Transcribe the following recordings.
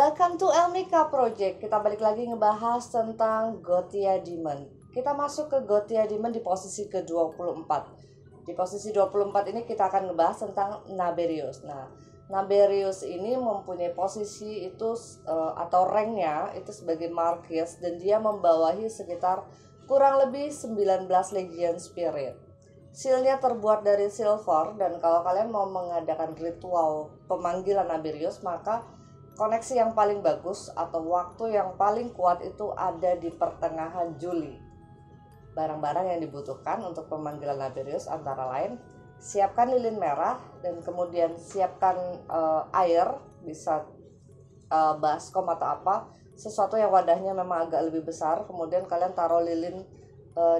Welcome to Elmika Project. Kita balik lagi ngebahas tentang Gothia Demon. Kita masuk ke Gothia Demon di posisi ke-24. Di posisi 24 ini kita akan ngebahas tentang Naberius. Nah, Naberius ini mempunyai posisi itu atau ranknya itu sebagai Marquis, dan dia membawahi sekitar kurang lebih 19 Legion Spirit. Sealnya terbuat dari silver, dan kalau kalian mau mengadakan ritual pemanggilan Naberius, maka koneksi yang paling bagus atau waktu yang paling kuat itu ada di pertengahan Juli. Barang-barang yang dibutuhkan untuk pemanggilan Naberius antara lain siapkan lilin merah, dan kemudian siapkan air, bisa baskom atau apa, sesuatu yang wadahnya memang agak lebih besar. Kemudian kalian taruh lilin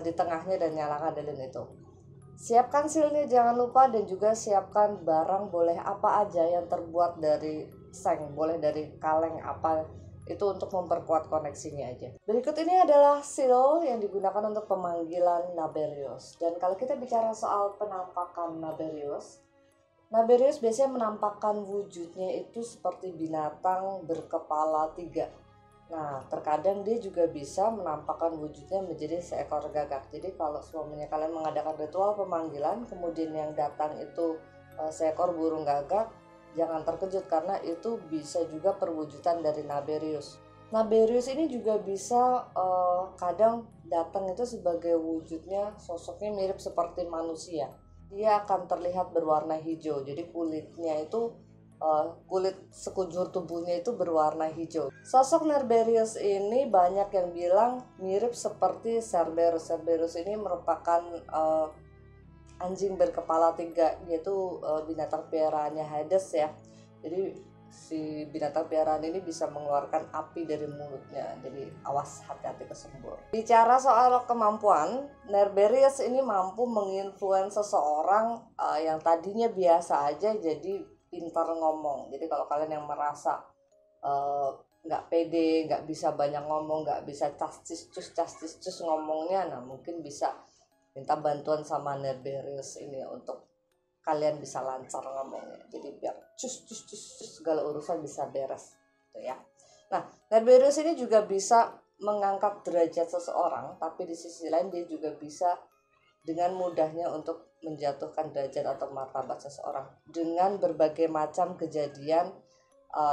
di tengahnya dan nyalakan lilin itu. Siapkan sealnya jangan lupa, dan juga siapkan barang boleh apa aja yang terbuat dari seng, boleh dari kaleng apa, itu untuk memperkuat koneksinya aja. Berikut ini adalah seal yang digunakan untuk pemanggilan Naberius. Dan kalau kita bicara soal penampakan Naberius biasanya menampakkan wujudnya itu seperti binatang berkepala 3. Nah, terkadang dia juga bisa menampakkan wujudnya menjadi seekor gagak. Jadi kalau semuanya kalian mengadakan ritual pemanggilan, kemudian yang datang itu seekor burung gagak, jangan terkejut karena itu bisa juga perwujudan dari Naberius. Naberius ini juga bisa kadang datang itu sebagai wujudnya, sosoknya mirip seperti manusia. Dia akan terlihat berwarna hijau, jadi kulitnya itu kulit sekujur tubuhnya itu berwarna hijau. Sosok Naberius ini banyak yang bilang mirip seperti Cerberus. Cerberus ini merupakan anjing berkepala 3, yaitu binatang piaraannya Hades ya. Jadi si binatang piaraan ini bisa mengeluarkan api dari mulutnya, jadi awas, hati-hati kesembur. Bicara soal kemampuan, Naberius ini mampu menginfluence seseorang yang tadinya biasa aja jadi pintar ngomong. Jadi kalau kalian yang merasa nggak pede, nggak bisa banyak ngomong, nggak bisa castis ngomongnya, nah mungkin bisa minta bantuan sama Naberius ini untuk kalian bisa lancar ngomongnya. Jadi biar cus segala urusan bisa beres gitu ya. Nah, Naberius ini juga bisa mengangkat derajat seseorang, tapi di sisi lain dia juga bisa dengan mudahnya untuk menjatuhkan derajat atau martabat seseorang dengan berbagai macam kejadian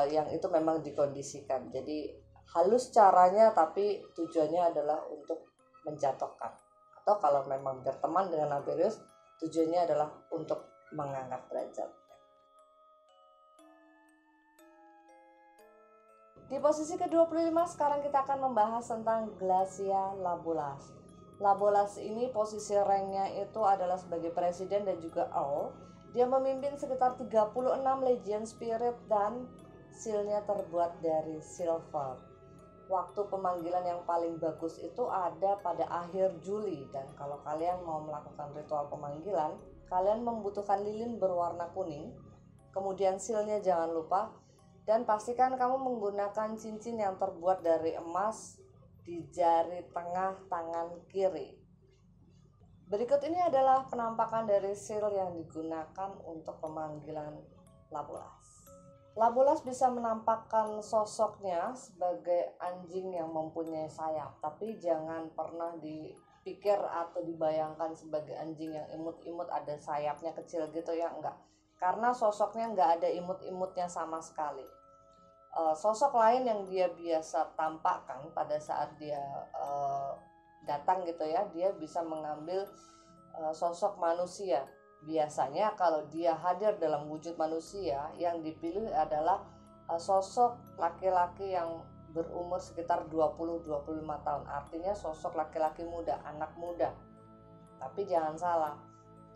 yang itu memang dikondisikan. Jadi halus caranya, tapi tujuannya adalah untuk menjatuhkan. Atau kalau memang berteman dengan Naberius, tujuannya adalah untuk mengangkat derajat. Di posisi ke-25 sekarang kita akan membahas tentang Glacia Labolas. Labolas ini posisi ranknya itu adalah sebagai presiden dan juga Earl. Dia memimpin sekitar 36 Legion Spirit dan sealnya terbuat dari silver. Waktu pemanggilan yang paling bagus itu ada pada akhir Juli, dan kalau kalian mau melakukan ritual pemanggilan, kalian membutuhkan lilin berwarna kuning, kemudian sealnya jangan lupa, dan pastikan kamu menggunakan cincin yang terbuat dari emas di jari tengah tangan kiri. Berikut ini adalah penampakan dari seal yang digunakan untuk pemanggilan Labolas. Labolas bisa menampakkan sosoknya sebagai anjing yang mempunyai sayap, tapi jangan pernah dipikir atau dibayangkan sebagai anjing yang imut-imut ada sayapnya kecil gitu ya, enggak. Karena sosoknya enggak ada imut-imutnya sama sekali. Sosok lain yang dia biasa tampakkan pada saat dia datang gitu ya, dia bisa mengambil sosok manusia. Biasanya kalau dia hadir dalam wujud manusia, yang dipilih adalah sosok laki-laki yang berumur sekitar 20-25 tahun. Artinya sosok laki-laki muda, anak muda. Tapi jangan salah,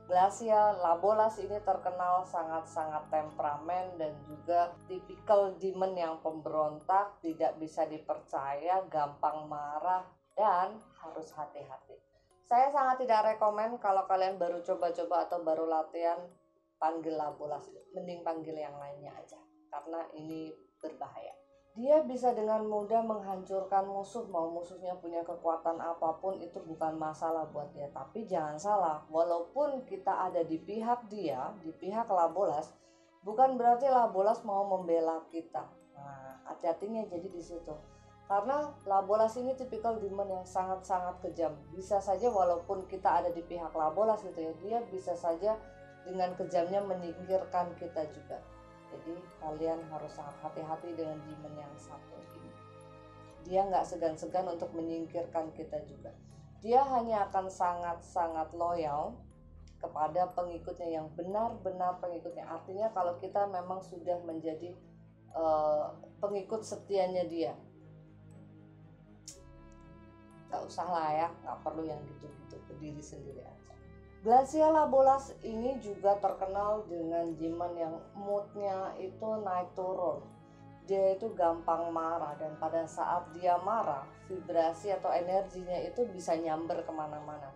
Glacia Labolas ini terkenal sangat-sangat temperamen dan juga tipikal demon yang pemberontak, tidak bisa dipercaya, gampang marah, dan harus hati-hati. Saya sangat tidak rekomen kalau kalian baru coba-coba atau baru latihan panggil Labolas, mending panggil yang lainnya aja karena ini berbahaya. Dia bisa dengan mudah menghancurkan musuh, mau musuhnya punya kekuatan apapun itu bukan masalah buat dia. Tapi jangan salah, walaupun kita ada di pihak dia, di pihak Labolas, bukan berarti Labolas mau membela kita. Nah, hati-hatinya jadi di situ. Karena Labolas ini tipikal demon yang sangat-sangat kejam. Bisa saja walaupun kita ada di pihak Labolas gitu ya, dia bisa saja dengan kejamnya menyingkirkan kita juga. Jadi kalian harus sangat hati-hati dengan demon yang satu ini. Dia nggak segan-segan untuk menyingkirkan kita juga. Dia hanya akan sangat-sangat loyal kepada pengikutnya yang benar-benar pengikutnya. Artinya kalau kita memang sudah menjadi pengikut setianya dia, nggak usah lah ya, nggak perlu yang gitu-gitu, berdiri sendiri aja. Glacia Labolas ini juga terkenal dengan demon yang moodnya itu naik turun. Dia itu gampang marah, dan pada saat dia marah, vibrasi atau energinya itu bisa nyamber kemana-mana.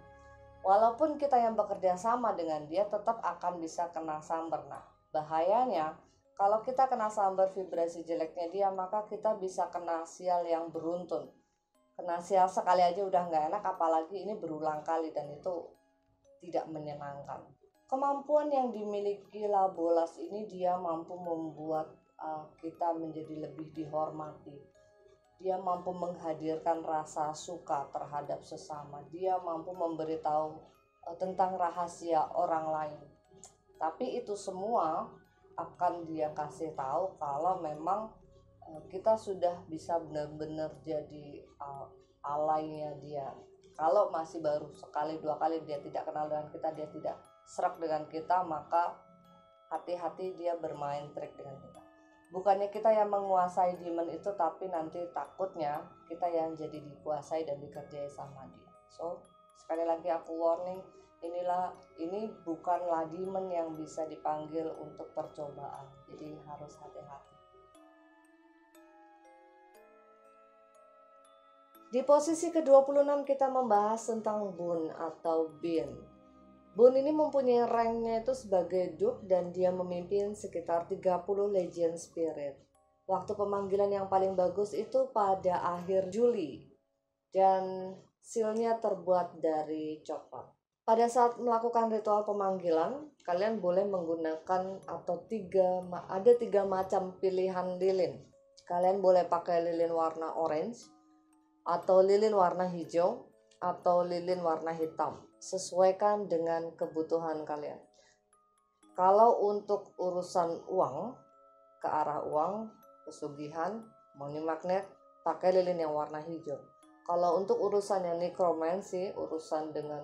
Walaupun kita yang bekerja sama dengan dia, tetap akan bisa kena sambar. Nah, bahayanya kalau kita kena sambar vibrasi jeleknya dia, maka kita bisa kena sial yang beruntun. Kena sial sekali aja udah nggak enak, apalagi ini berulang kali, dan itu tidak menyenangkan. Kemampuan yang dimiliki Labolas ini, dia mampu membuat kita menjadi lebih dihormati. Dia mampu menghadirkan rasa suka terhadap sesama. Dia mampu memberitahu tentang rahasia orang lain. Tapi itu semua akan dia kasih tahu kalau memang kita sudah bisa benar-benar jadi alainya dia. Kalau masih baru sekali dua kali dia tidak kenal dengan kita, dia tidak serak dengan kita, maka hati-hati dia bermain trik dengan kita. Bukannya kita yang menguasai demon itu, tapi nanti takutnya kita yang jadi dikuasai dan dikerjai sama dia. So, sekali lagi aku warning, ini bukanlah demon yang bisa dipanggil untuk percobaan. Jadi harus hati-hati. Di posisi ke-26 kita membahas tentang Boon atau Bin. Boon ini mempunyai ranknya itu sebagai Duke, dan dia memimpin sekitar 30 Legion Spirit. Waktu pemanggilan yang paling bagus itu pada akhir Juli, dan sealnya terbuat dari coklat. Pada saat melakukan ritual pemanggilan, kalian boleh menggunakan ada tiga macam pilihan lilin. Kalian boleh pakai lilin warna orange, atau lilin warna hijau, atau lilin warna hitam. Sesuaikan dengan kebutuhan kalian. Kalau untuk urusan uang, ke arah uang, pesugihan, money magnet, pakai lilin yang warna hijau. Kalau untuk urusan yang necromancy, urusan dengan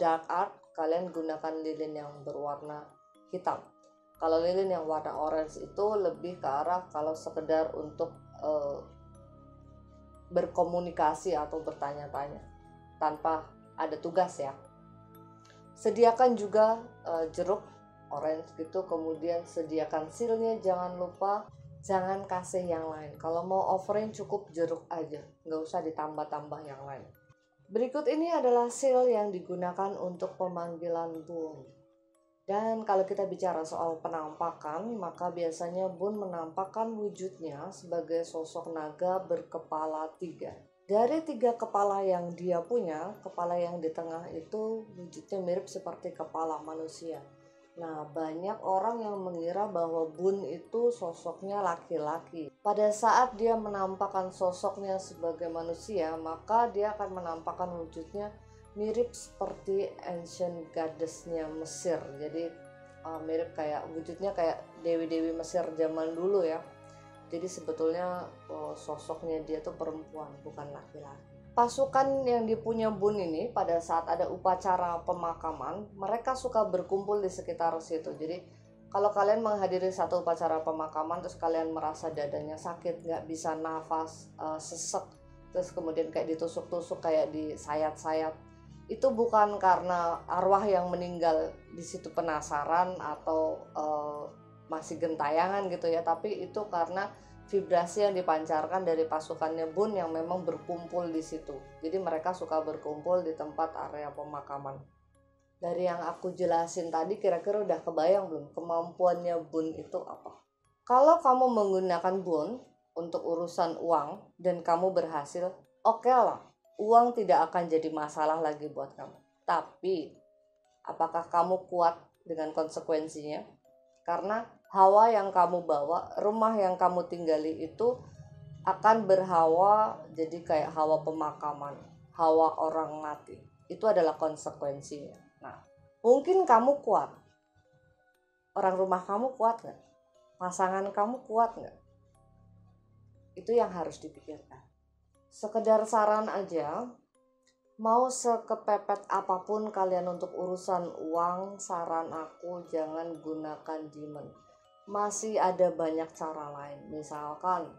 dark art, kalian gunakan lilin yang berwarna hitam. Kalau lilin yang warna orange itu lebih ke arah kalau sekedar untuk berkomunikasi atau bertanya-tanya tanpa ada tugas ya. Sediakan juga jeruk orange gitu, kemudian sediakan sealnya, jangan lupa, jangan kasih yang lain. Kalau mau offering cukup jeruk aja, nggak usah ditambah-tambah yang lain. Berikut ini adalah seal yang digunakan untuk pemanggilan Boon. Dan kalau kita bicara soal penampakan, maka biasanya Boon menampakkan wujudnya sebagai sosok naga berkepala 3. Dari 3 kepala yang dia punya, kepala yang di tengah itu wujudnya mirip seperti kepala manusia. Nah, banyak orang yang mengira bahwa Boon itu sosoknya laki-laki. Pada saat dia menampakkan sosoknya sebagai manusia, maka dia akan menampakkan wujudnya mirip seperti ancient goddess-nya Mesir. Jadi mirip kayak wujudnya kayak dewi-dewi Mesir zaman dulu ya. Jadi sebetulnya sosoknya dia tuh perempuan, bukan laki-laki. Pasukan yang dipunya Boon ini pada saat ada upacara pemakaman, mereka suka berkumpul di sekitar situ. Jadi kalau kalian menghadiri satu upacara pemakaman terus kalian merasa dadanya sakit, nggak bisa nafas, sesek, terus kemudian kayak ditusuk-tusuk, kayak disayat-sayat, itu bukan karena arwah yang meninggal di situ penasaran atau masih gentayangan gitu ya, tapi itu karena vibrasi yang dipancarkan dari pasukannya Boon yang memang berkumpul di situ. Jadi mereka suka berkumpul di tempat area pemakaman. Dari yang aku jelasin tadi, kira-kira udah kebayang belum kemampuannya Boon itu apa? Kalau kamu menggunakan Boon untuk urusan uang dan kamu berhasil, oke lah, uang tidak akan jadi masalah lagi buat kamu. Tapi apakah kamu kuat dengan konsekuensinya? Karena hawa yang kamu bawa, rumah yang kamu tinggali itu akan berhawa jadi kayak hawa pemakaman, hawa orang mati. Itu adalah konsekuensinya. Nah, mungkin kamu kuat, orang rumah kamu kuat nggak? Pasangan kamu kuat nggak? Itu yang harus dipikirkan. Sekedar saran aja, mau sekepepet apapun kalian untuk urusan uang, saran aku jangan gunakan demon. Masih ada banyak cara lain. Misalkan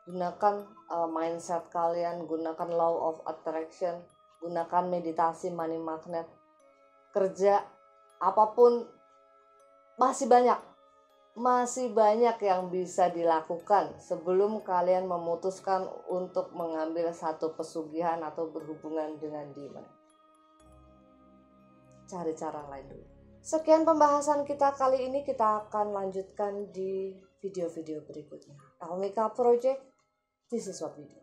gunakan mindset kalian, gunakan law of attraction, gunakan meditasi money magnet, kerja, apapun. Masih banyak yang bisa dilakukan sebelum kalian memutuskan untuk mengambil satu pesugihan atau berhubungan dengan demon. Cari cara lain dulu. Sekian pembahasan kita kali ini, kita akan lanjutkan di video-video berikutnya. Almika Project, this is what we do.